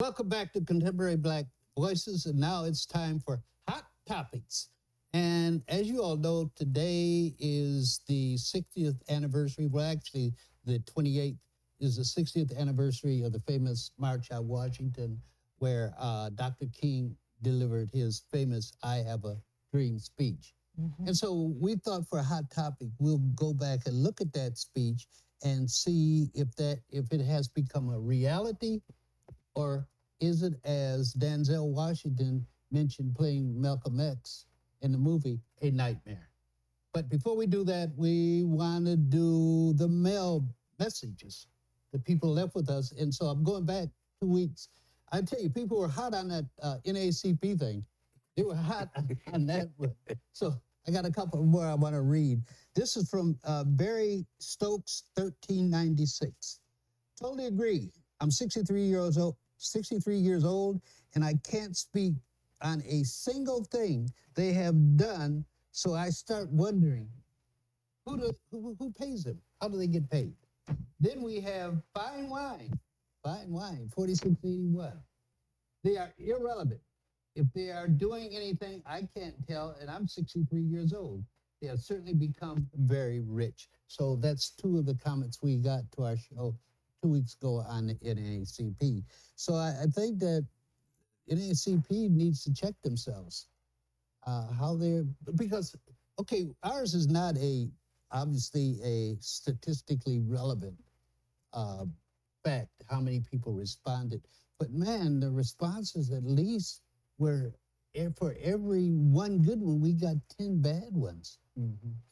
Welcome back to Contemporary Black Voices, and now it's time for Hot Topics. And as you all know, today is the 60th anniversary. Well, actually, the 28th is the 60th anniversary of the famous March on Washington, where Dr. King delivered his famous I Have a Dream speech. And so we thought for a hot topic, we'll go back and look at that speech and see if it has become a reality, or is it, as Denzel Washington mentioned playing Malcolm X in the movie, a nightmare? But before we do that, we want to do the mail messages that people left with us. And so I'm going back 2 weeks. I tell you, people were hot on that NAACP thing. They were hot on that one. So I got a couple more I want to read. This is from Barry Stokes, 1396. Totally agree. I'm 63 years old, and I can't speak on a single thing they have done. So I start wondering, who pays them? How do they get paid? Then we have Fine Wine, 4681. They are irrelevant. If they are doing anything, I can't tell, and I'm 63 years old. They have certainly become very rich. So that's two of the comments we got to our show 2 weeks ago on the NAACP. So I think that NAACP needs to check themselves, how they're, because, okay, ours is not obviously a statistically relevant fact, how many people responded. But man, the responses at least were, for every one good one, we got 10 bad ones.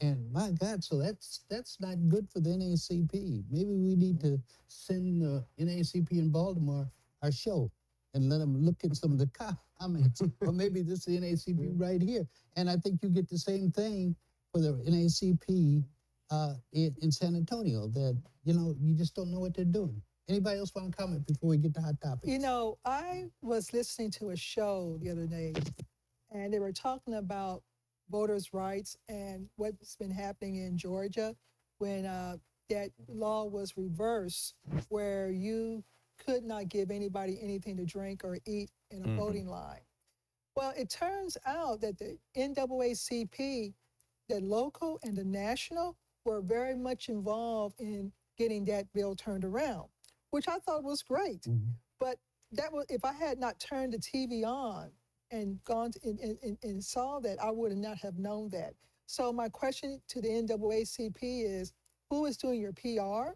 And my God, so that's not good for the NAACP. Maybe we need to send the NAACP in Baltimore our show and let them look at some of the comments. Or maybe this is the NAACP right here. And I think you get the same thing for the NAACP in San Antonio, that, you just don't know what they're doing. Anybody else want to comment before we get to hot topics? I was listening to a show the other day, and they were talking about voters' rights and what's been happening in Georgia when that law was reversed, where you could not give anybody anything to drink or eat in a voting line. Well, it turns out that the NAACP, the local and the national, were very much involved in getting that bill turned around, which I thought was great. But that was, if I had not turned the TV on and gone and saw that, I would not have known that. So my question to the NAACP is, who is doing your PR?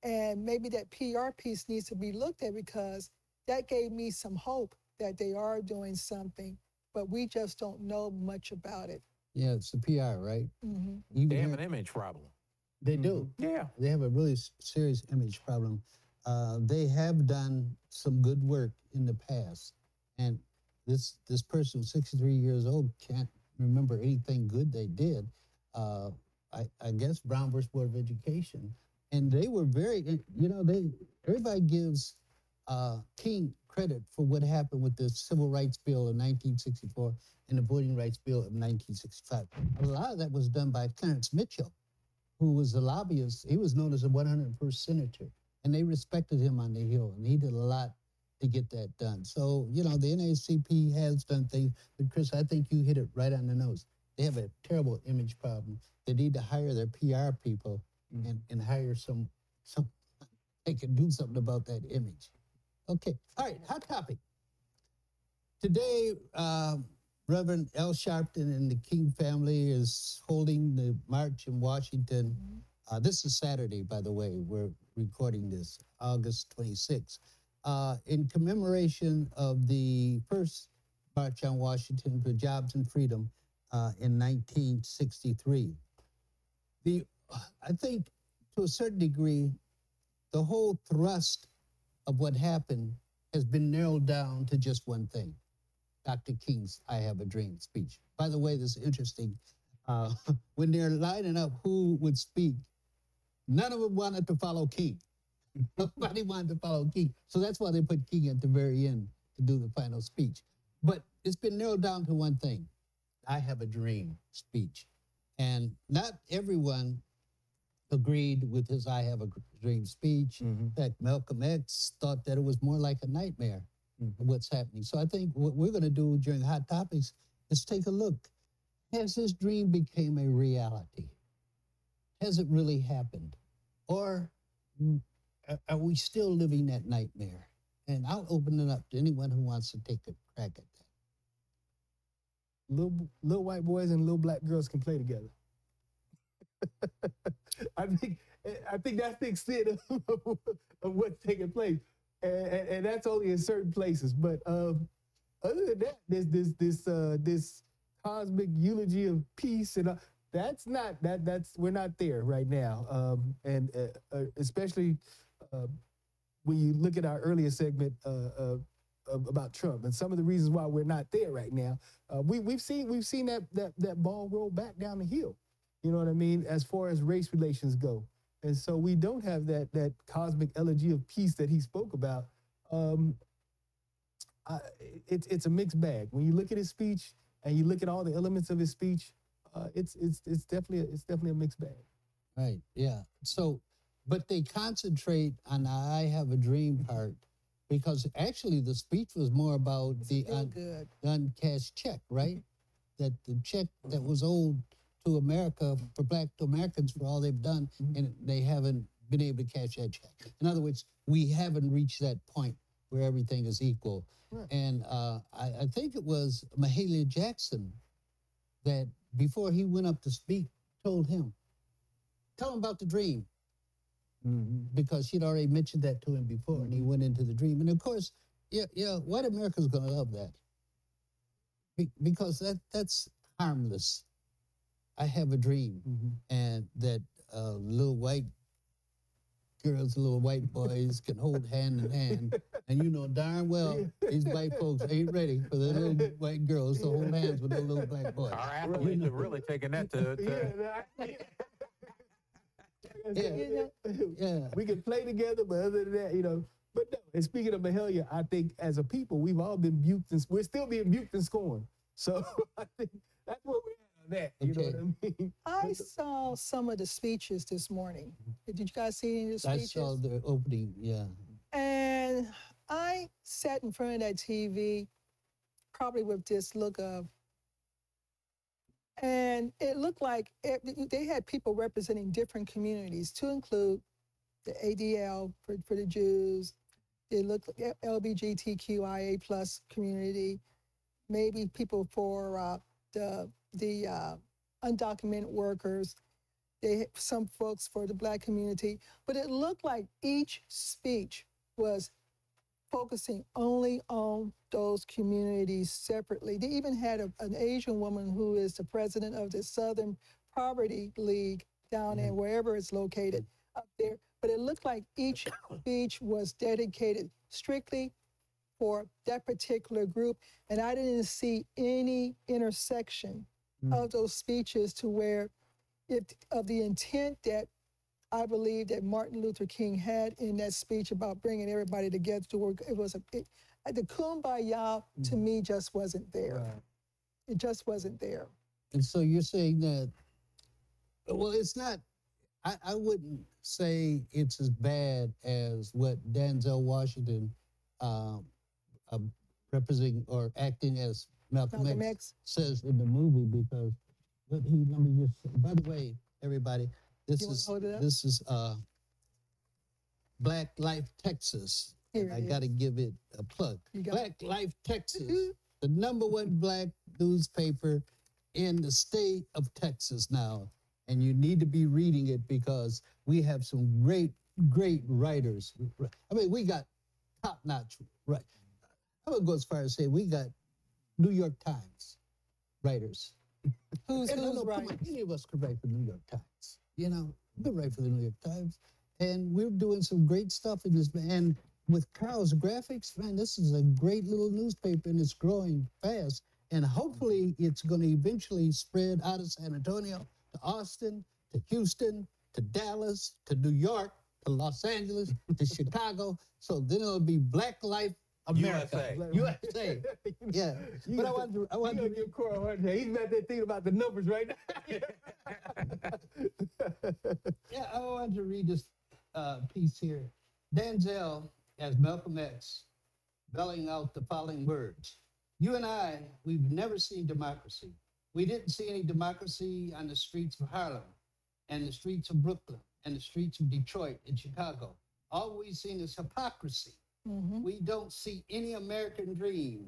And maybe that PR piece needs to be looked at, because that gave me some hope that they are doing something, but we just don't know much about it. Yeah, it's the PR, right? They have an image problem. They do. Yeah. They have a really serious image problem. They have done some good work in the past. And this person, 63 years old, can't remember anything good they did. I guess Brown versus Board of Education. And they were very, everybody gives King credit for what happened with the Civil Rights Bill of 1964 and the Voting Rights Bill of 1965. A lot of that was done by Clarence Mitchell, who was a lobbyist. He was known as the 101st senator, and they respected him on the Hill, and he did a lot to get that done. So, the NAACP has done things, but Chris, I think you hit it right on the nose. They have a terrible image problem. They need to hire their PR people and hire some they can do something about that image. Okay, all right, hot topic. Today, Reverend Al Sharpton and the King family is holding the march in Washington. This is Saturday, by the way. We're recording this, August 26th, in commemoration of the first March on Washington for Jobs and Freedom in 1963. I think, to a certain degree, the whole thrust of what happened has been narrowed down to just one thing: Dr. King's I Have a Dream speech. By the way, this is interesting. When they're lining up who would speak, none of them wanted to follow King. Nobody wanted to follow King. So that's why they put King at the very end to do the final speech. But it's been narrowed down to one thing: I Have a Dream speech. And not everyone agreed with his "I Have a Dream" speech. In fact, Malcolm X thought that it was more like a nightmare of what's happening. So I think what we're going to do during Hot Topics is take a look. Has this dream become a reality? Has it really happened? Or are we still living that nightmare? And I'll open it up to anyone who wants to take a crack at that. Little white boys and little black girls can play together. I think that's the extent of what's taking place, and that's only in certain places. But other than that, this cosmic eulogy of peace and that's we're not there right now. And especially when you look at our earlier segment about Trump and some of the reasons why we're not there right now, we've seen that ball roll back down the hill. You know what I mean? As far as race relations go, and so we don't have that cosmic elegy of peace that he spoke about. It's a mixed bag. When you look at his speech and you look at all the elements of his speech, it's definitely a mixed bag. Right. Yeah. So, but they concentrate on the "I Have a Dream" part because actually the speech was more about the uncashed check, right? That the check that was owed to America, for Black Americans, for all they've done, and they haven't been able to cash that check. In other words, we haven't reached that point where everything is equal. Right. And I think it was Mahalia Jackson that before he went up to speak, told him, tell him about the dream. Because she'd already mentioned that to him before, and he went into the dream. And of course, white America's going to love that because that's harmless. I have a dream, and that little white girls, little white boys can hold hand in hand, and you know darn well these white folks ain't ready for the little white girls to hold hands with the little black boys. Our athletes have really taken that to We can play together, but other than that, But no, and speaking of Mahalia, I think as a people, we've all been buked, and we're still being buked and scorned. So I think that's where we're at on that. You know what I mean? I saw some of the speeches this morning. Did you guys see any of the speeches? I saw the opening, yeah. And I sat in front of that TV, probably with this look of, and it looked like they had people representing different communities, to include the ADL for the Jews. They looked like LGBTQIA plus community, maybe people for the undocumented workers. They had some folks for the Black community, but it looked like each speech was focusing only on those communities separately. They even had an Asian woman who is the president of the Southern Poverty League down in wherever it's located up there. But it looked like each speech was dedicated strictly for that particular group. And I didn't see any intersection of those speeches to where of the intent that I believe that Martin Luther King had in that speech about bringing everybody together to work. It was the kumbaya to me just wasn't there. Right. It just wasn't there. And so you're saying that, well, it's not, I wouldn't say it's as bad as what Denzel Washington representing or acting as Malcolm X says in the movie, because let me just, by the way, everybody, this is Black Life Texas. I got to give it a plug. Black Life Texas, the #1 Black newspaper in the state of Texas now. And you need to be reading it because we have some great writers. I mean, we got top-notch, right? I would go as far as say we got New York Times writers. Who's right? Any of us could write for the New York Times. You know, we could write for the New York Times. And we're doing some great stuff in this. And with Carl's Graphics, man, this is a great little newspaper and it's growing fast. And hopefully it's going to eventually spread out of San Antonio to Austin, to Houston, to Dallas, to New York, to Los Angeles, to Chicago. So then it'll be Black Life America, USA. USA. Yeah, but I want to. You gonna give Corey a hard time. He's about there thinking about the numbers right now. Yeah, I want to read this piece here. Denzel as Malcolm X belling out the following words. You and I, we've never seen democracy. We didn't see any democracy on the streets of Harlem and the streets of Brooklyn and the streets of Detroit and Chicago. All we've seen is hypocrisy. We don't see any American dream.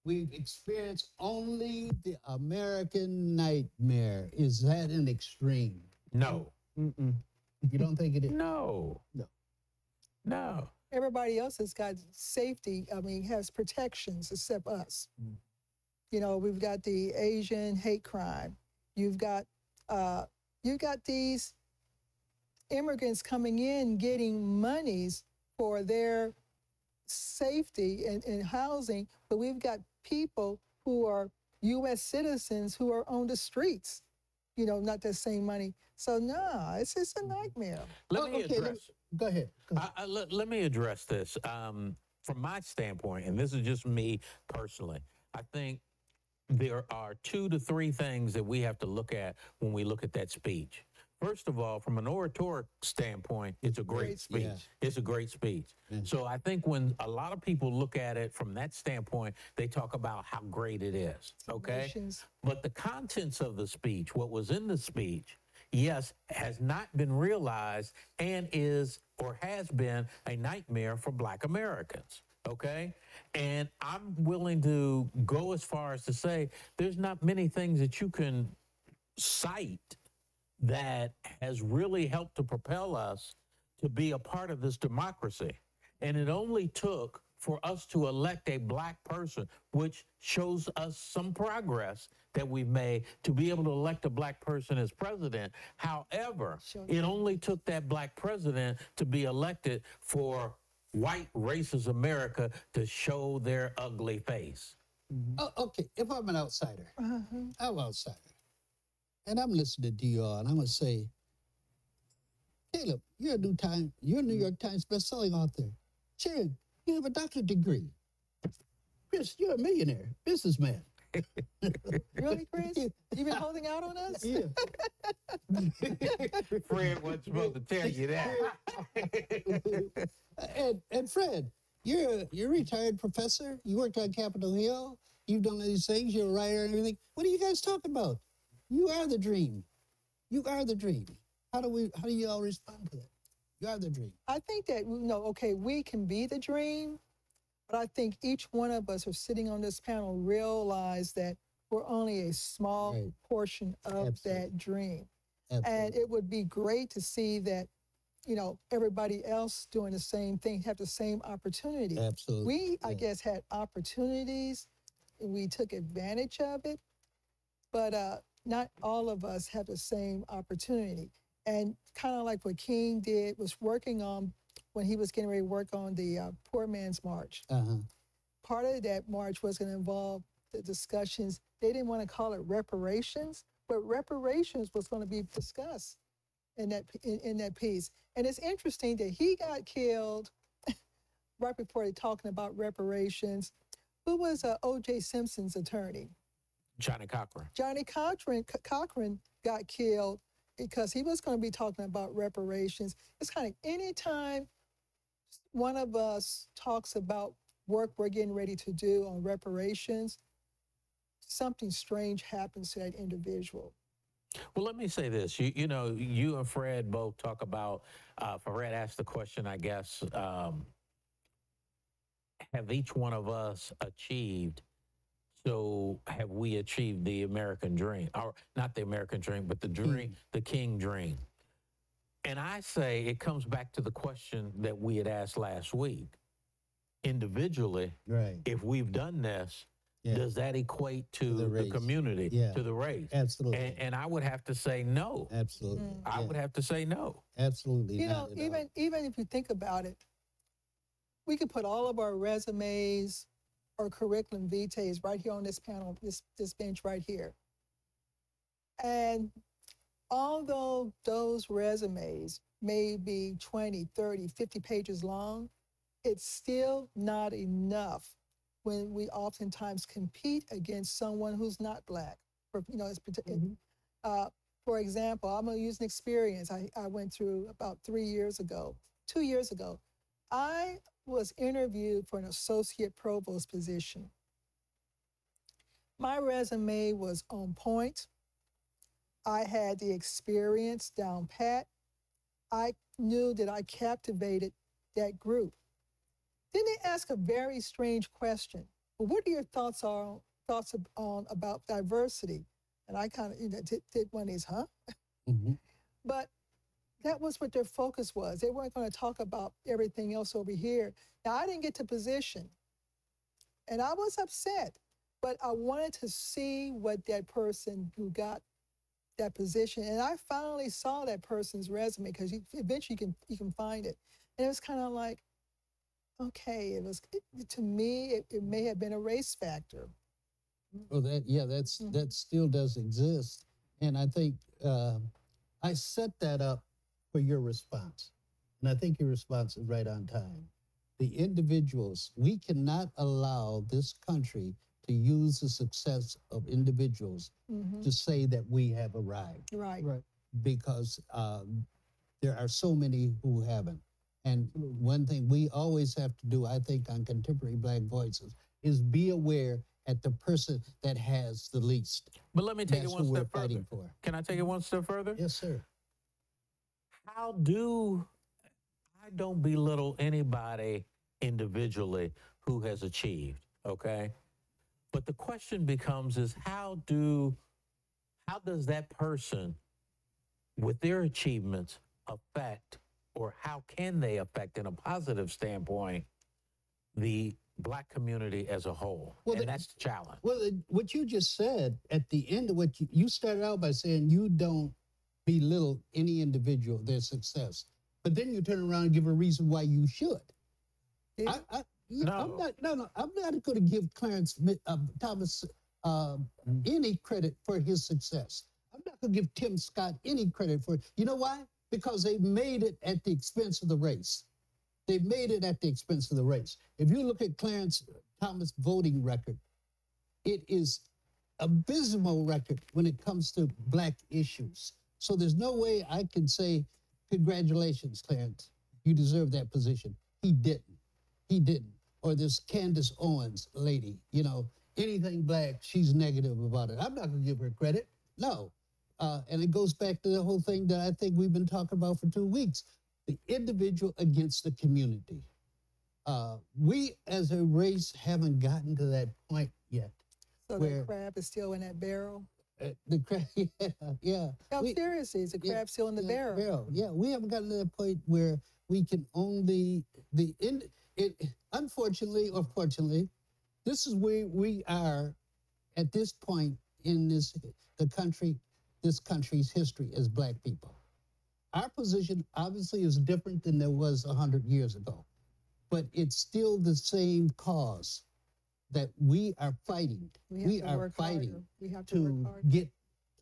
We've experienced only the American nightmare. Is that an extreme? No. You don't think it is? No. No. No. Everybody else has got safety, I mean, has protections except us. You know, we've got the Asian hate crime. You've got these immigrants coming in getting monies for their safety and housing, but we've got people who are U.S. citizens who are on the streets, you know, not that same money. So no, it's just a nightmare. Let me okay, address. Go ahead. Let me address this from my standpoint, and this is just me personally. I think there are 2 to 3 things that we have to look at when we look at that speech. First of all, from an oratoric standpoint, it's a great speech. Yeah. It's a great speech. Yeah. So I think when a lot of people look at it from that standpoint, they talk about how great it is. Okay. Nations. But the contents of the speech, what was in the speech, yes, has not been realized and is or has been a nightmare for Black Americans. Okay. And I'm willing to go as far as to say there's not many things that you can cite that has really helped to propel us to be a part of this democracy. And it only took for us to elect a Black person, which shows us some progress that we've made to be able to elect a Black person as president. However, it only took that Black president to be elected for white racist America to show their ugly face. Oh, okay, if I'm an outsider, I'm an outsider. And I'm listening to you all, and I'm going to say, Caleb, you're a New York Times best-selling author. Sharon, you have a doctorate degree. Chris, you're a millionaire, businessman. Really, Chris? You been holding out on us? Yeah. Fred wasn't supposed to tell you that. and Fred, you're a retired professor. You worked on Capitol Hill. You've done all these things. You're a writer and everything. What are you guys talking about? You are the dream. You are the dream. How do you all respond to that? You are the dream. I think that, okay, we can be the dream, but I think each one of us who are sitting on this panel realize that we're only a small portion of that dream. Absolutely. And it would be great to see that, everybody else doing the same thing, have the same opportunity. Absolutely. We, I guess, had opportunities, and we took advantage of it, but not all of us have the same opportunity. And kind of like what King did, was working on, when he was getting ready to work on the Poor Man's March. Part of that march was going to involve the discussions. They didn't want to call it reparations, but reparations was going to be discussed in that piece. And it's interesting that he got killed right before they talking about reparations. Who was O.J. Simpson's attorney? Johnny Cochran. Johnny Cochran got killed because he was going to be talking about reparations. It's kind of anytime one of us talks about work we're getting ready to do on reparations, something strange happens to that individual. Well, let me say this. You and Fred both talk about, Fred asked the question, I guess, have each one of us achieved? So have we achieved the American dream? Or not the American dream, but the dream, the King dream. And I say it comes back to the question that we had asked last week. Individually, if we've done this, does that equate to the community, to the race? Absolutely. And I would have to say no. Absolutely. I would have to say no. Absolutely. Even if you think about it, we could put all of our resumes or curriculum vitae right here on this panel, this bench right here. And although those resumes may be 20, 30, 50 pages long, it's still not enough when we oftentimes compete against someone who's not Black. For example, I'm going to use an experience I went through about 2 years ago. I was interviewed for an associate provost position. My resume was on point. I had the experience down pat. I knew that I captivated that group. Then they ask a very strange question. Well, what are your thoughts on about diversity? And I kind of did one of these, huh? Mm-hmm. But that was what their focus was. They weren't going to talk about everything else over here. Now, I didn't get to position, and I was upset, but I wanted to see what that person who got that position, and I finally saw that person's resume because eventually you can find it. And it was kind of like, okay, to me, it may have been a race factor. Well, that still does exist, and I think I set that up for your response, and I think your response is right on time. The individuals, we cannot allow this country to use the success of individuals to say that we have arrived. Right. Because there are so many who haven't. And one thing we always have to do, I think, on Contemporary Black Voices is be aware at the person that has the least. But let me take That's it one who we're step further. fighting for. Can I take it one step further? Yes, sir. I don't belittle anybody individually who has achieved, okay? But the question becomes is how does that person with their achievements affect, or how can they affect in a positive standpoint, the Black community as a whole? Well, and that's the challenge. Well, what you just said at the end of what you started out by saying you don't belittle any individual, their success. But then you turn around and give a reason why you should. Yeah. I'm not going to give Clarence Thomas any credit for his success. I'm not going to give Tim Scott any credit for it. You know why? Because they made it at the expense of the race. They made it at the expense of the race. If you look at Clarence Thomas' voting record, it is abysmal record when it comes to Black issues. So there's no way I can say, congratulations, Clarence, you deserve that position. He didn't. Or this Candace Owens lady, anything Black, she's negative about it. I'm not going to give her credit. No. And it goes back to the whole thing that I think we've been talking about for 2 weeks, the individual against the community. We as a race haven't gotten to that point yet. So the crab is still in that barrel? The crab, yeah. No, seriously, is the crab still in the barrel? Yeah, we haven't gotten to that point where we can only, unfortunately or fortunately, this is where we are at this point in this country's history as Black people. Our position obviously is different than there was 100 years ago, but it's still the same cause that we are fighting. We are fighting to get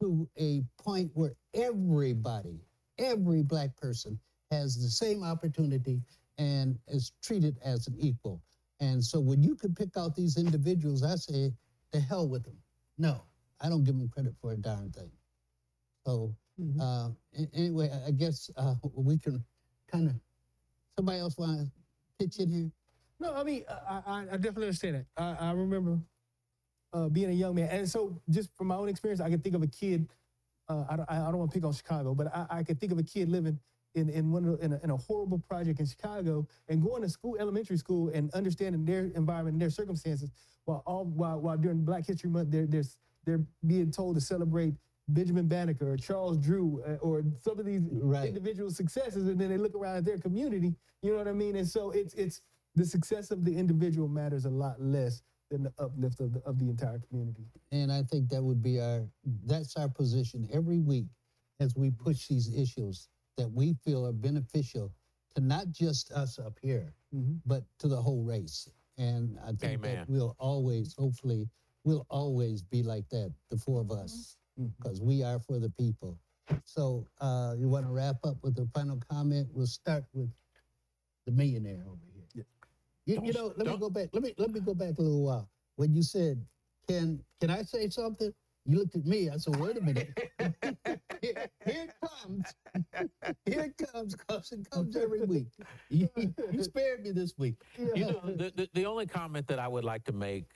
to a point where every Black person has the same opportunity and is treated as an equal. And so when you can pick out these individuals, I say, to hell with them. No, I don't give them credit for a darn thing. So anyway, I guess we can kind of, somebody else want to pitch in here? No, I mean, I definitely understand that. I remember being a young man. And so just from my own experience, I can think of a kid, I don't want to pick on Chicago, but I can think of a kid living in a horrible project in Chicago and going to school, elementary school, and understanding their environment and their circumstances while during Black History Month, they're being told to celebrate Benjamin Banneker or Charles Drew or some of these individual successes, and then they look around at their community, you know what I mean? And so it's the success of the individual matters a lot less than the uplift of the entire community. And I think that's our position every week as we push these issues that we feel are beneficial to not just us up here, but to the whole race. And I think that hopefully we'll always be like that, the four of us, because we are for the people. So you want to wrap up with a final comment? We'll start with the millionaire over here. You Don't- know, let me don't- go back. Let me go back a little while. When you said, "Can I say something?" You looked at me. I said, "Wait a minute. Here it comes. Here it comes. It comes every week. You spared me this week." You know, the only comment that I would like to make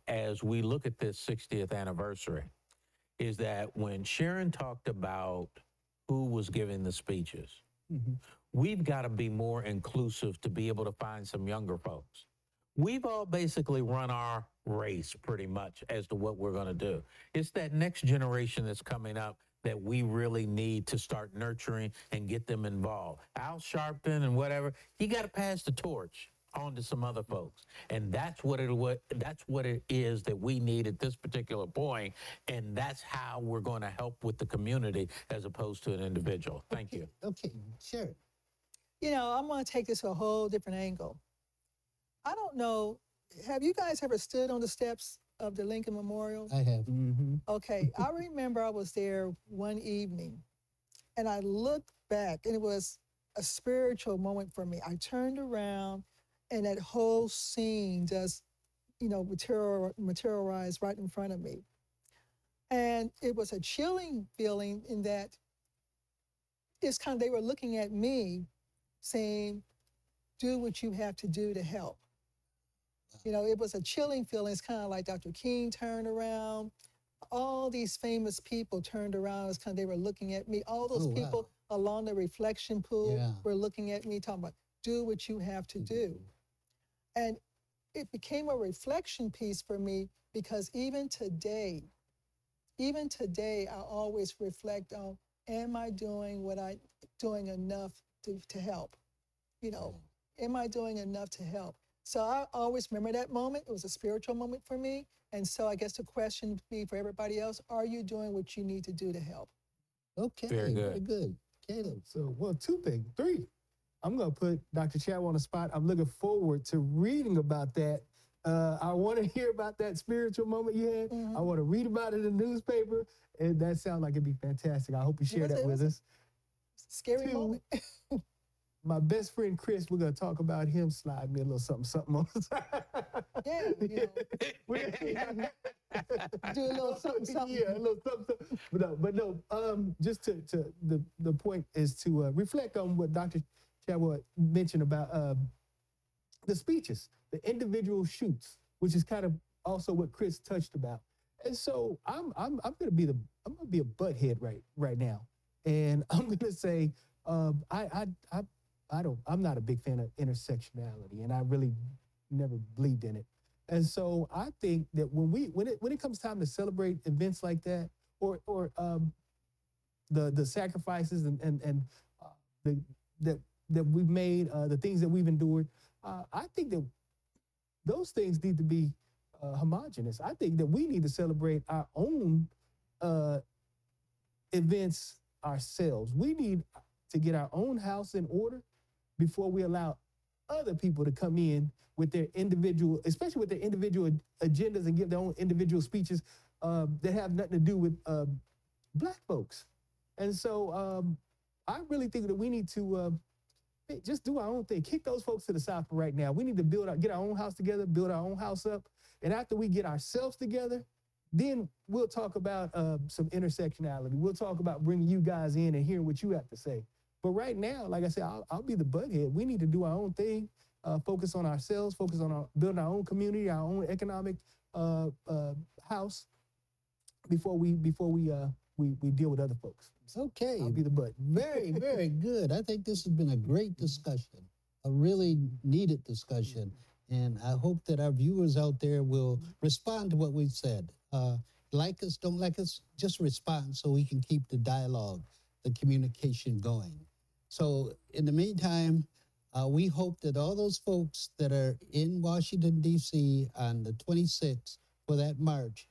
as we look at this 60th anniversary is that when Sharon talked about who was giving the speeches, Mhm. we've got to be more inclusive to be able to find some younger folks. We've all basically run our race pretty much as to what we're going to do. It's that next generation that's coming up that we really need to start nurturing and get them involved. Al Sharpton and whatever, you got to pass the torch on to some other folks, and that's what it is that we need at this particular point, and that's how we're going to help with the community as opposed to an individual. Thank you. Okay, sure. You know, I'm going to take this to a whole different angle. I don't know. Have you guys ever stood on the steps of the Lincoln Memorial? I have. Mm-hmm. Okay, I remember I was there one evening and I looked back and it was a spiritual moment for me. I turned around and that whole scene just, materialized right in front of me. And it was a chilling feeling in that it's kind of, they were looking at me saying, do what you have to do to help. You know, it was a chilling feeling. It's kind of like Dr. King turned around. All these famous people turned around. It's kind of, they were looking at me. All those Oh, wow. people along the reflection pool Yeah. were looking at me, talking about, do what you have to do. And it became a reflection piece for me because even today, I always reflect on, am I doing doing enough to help? You know, am I doing enough to help? So I always remember that moment. It was a spiritual moment for me. And so I guess the question would be for everybody else, are you doing what you need to do to help? Okay, Very good. very good. Caleb. So, well, three. I'm going to put Dr. Chadwell on the spot. I'm looking forward to reading about that. I want to hear about that spiritual moment you had. Mhm. I want to read about it in the newspaper. And that sounds like it'd be fantastic. I hope you share that It with was us. Scary Two. moment. My best friend Chris, we're gonna talk about him. Slide me a little something on the side. Yeah, do a little something. Yeah, a little something. But no. Just to the point is to reflect on what Dr. Chadwell mentioned about the speeches, the individual shoots, which is kind of also what Chris touched about. And so I'm gonna be a butthead right now, and I'm gonna say I'm not a big fan of intersectionality, and I really never believed in it. And so I think that when it comes time to celebrate events like that, or the sacrifices and that we've made, the things that we've endured, I think that those things need to be homogenous. I think that we need to celebrate our own events ourselves. We need to get our own house in order before we allow other people to come in with their individual, especially with their individual agendas and give their own individual speeches that have nothing to do with Black folks. And so I really think that we need to just do our own thing. Kick those folks to the side for right now. We need to get our own house together, build our own house up. And after we get ourselves together, then we'll talk about some intersectionality. We'll talk about bringing you guys in and hearing what you have to say. But right now, like I said, I'll be the butthead. We need to do our own thing, focus on ourselves, focus on building our own community, our own economic house before we deal with other folks. Okay. I'll be the butt. Very, very good. I think this has been a great discussion, a really needed discussion. And I hope that our viewers out there will respond to what we've said. Like us, don't like us, just respond so we can keep the dialogue, the communication going. So in the meantime, we hope that all those folks that are in Washington, D.C. on the 26th for that march,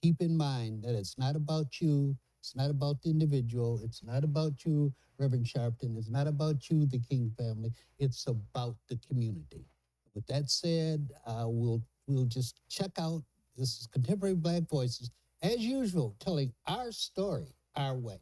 keep in mind that it's not about you. It's not about the individual. It's not about you, Reverend Sharpton. It's not about you, the King family. It's about the community. With that said, we'll just check out. This is Contemporary Black Voices, as usual, telling our story our way.